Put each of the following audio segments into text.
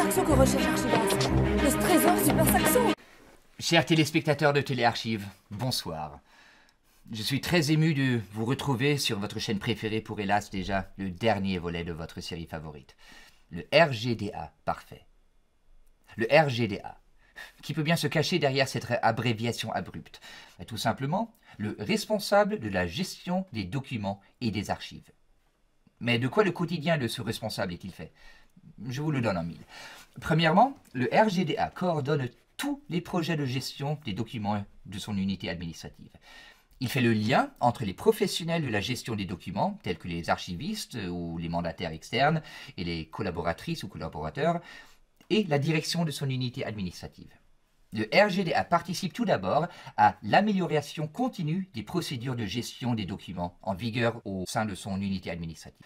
Saxo que recherche Archivas. Le trésor Super Saxo. Chers téléspectateurs de Téléarchives, bonsoir. Je suis très ému de vous retrouver sur votre chaîne préférée pour, hélas, déjà le dernier volet de votre série favorite. Le RGDA parfait. Le RGDA. Qui peut bien se cacher derrière cette abréviation abrupte? Tout simplement, le responsable de la gestion des documents et des archives. Mais de quoi le quotidien de ce responsable est-il fait? Je vous le donne en mille. Premièrement, le RGDA coordonne tous les projets de gestion des documents de son unité administrative. Il fait le lien entre les professionnels de la gestion des documents, tels que les archivistes ou les mandataires externes et les collaboratrices ou collaborateurs, et la direction de son unité administrative. Le RGDA participe tout d'abord à l'amélioration continue des procédures de gestion des documents en vigueur au sein de son unité administrative.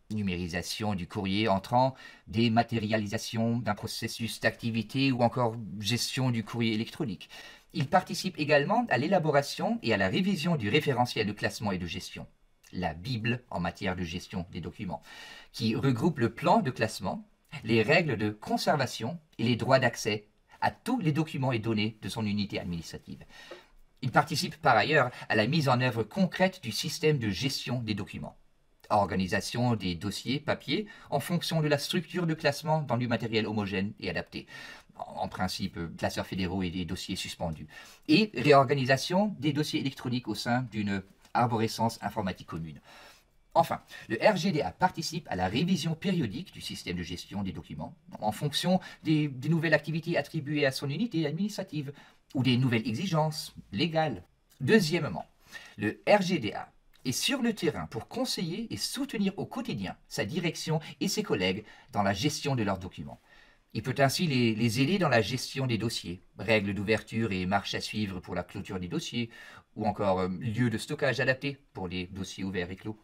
Numérisation du courrier entrant, dématérialisation d'un processus d'activité ou encore gestion du courrier électronique. Il participe également à l'élaboration et à la révision du référentiel de classement et de gestion, la Bible en matière de gestion des documents, qui regroupe le plan de classement, les règles de conservation et les droits d'accès à tous les documents et données de son unité administrative. Il participe par ailleurs à la mise en œuvre concrète du système de gestion des documents. Organisation des dossiers papier en fonction de la structure de classement dans du matériel homogène et adapté. En principe, classeurs fédéraux et des dossiers suspendus. Et réorganisation des dossiers électroniques au sein d'une arborescence informatique commune. Enfin, le RGDA participe à la révision périodique du système de gestion des documents en fonction des nouvelles activités attribuées à son unité administrative ou des nouvelles exigences légales. Deuxièmement, le RGDA est sur le terrain pour conseiller et soutenir au quotidien sa direction et ses collègues dans la gestion de leurs documents. Il peut ainsi les aider dans la gestion des dossiers, règles d'ouverture et marches à suivre pour la clôture des dossiers, ou encore lieu de stockage adapté pour les dossiers ouverts et clos.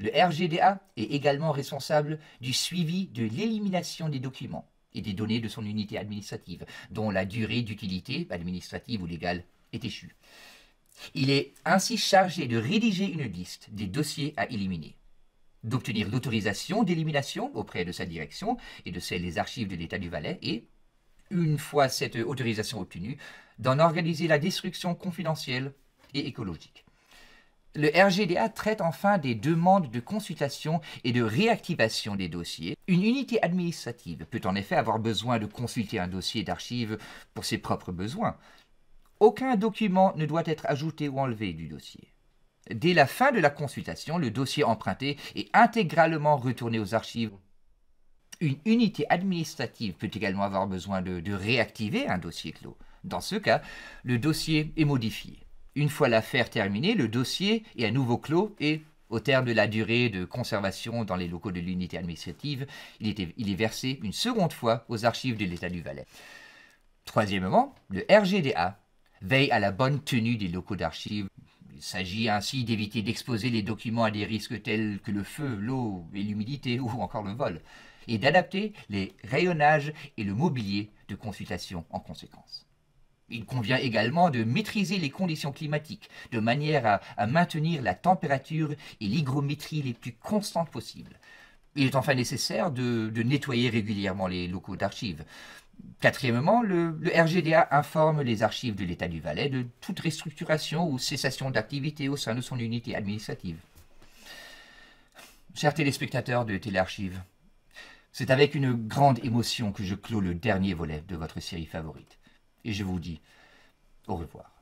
Le RGDA est également responsable du suivi de l'élimination des documents et des données de son unité administrative, dont la durée d'utilité administrative ou légale est échue. Il est ainsi chargé de rédiger une liste des dossiers à éliminer, d'obtenir l'autorisation d'élimination auprès de sa direction et de celle des archives de l'État du Valais et, une fois cette autorisation obtenue, d'en organiser la destruction confidentielle et écologique. Le RGDA traite enfin des demandes de consultation et de réactivation des dossiers. Une unité administrative peut en effet avoir besoin de consulter un dossier d'archives pour ses propres besoins. Aucun document ne doit être ajouté ou enlevé du dossier. Dès la fin de la consultation, le dossier emprunté est intégralement retourné aux archives. Une unité administrative peut également avoir besoin de réactiver un dossier clos. Dans ce cas, le dossier est modifié. Une fois l'affaire terminée, le dossier est à nouveau clos et, au terme de la durée de conservation dans les locaux de l'unité administrative, il est versé une seconde fois aux archives de l'État du Valais. Troisièmement, le RGDA veille à la bonne tenue des locaux d'archives. Il s'agit ainsi d'éviter d'exposer les documents à des risques tels que le feu, l'eau et l'humidité ou encore le vol, et d'adapter les rayonnages et le mobilier de consultation en conséquence. Il convient également de maîtriser les conditions climatiques de manière à maintenir la température et l'hygrométrie les plus constantes possibles. Il est enfin nécessaire de nettoyer régulièrement les locaux d'archives. Quatrièmement, le RGDA informe les archives de l'État du Valais de toute restructuration ou cessation d'activité au sein de son unité administrative. Chers téléspectateurs de Téléarchives, c'est avec une grande émotion que je clôt le dernier volet de votre série favorite. Et je vous dis au revoir.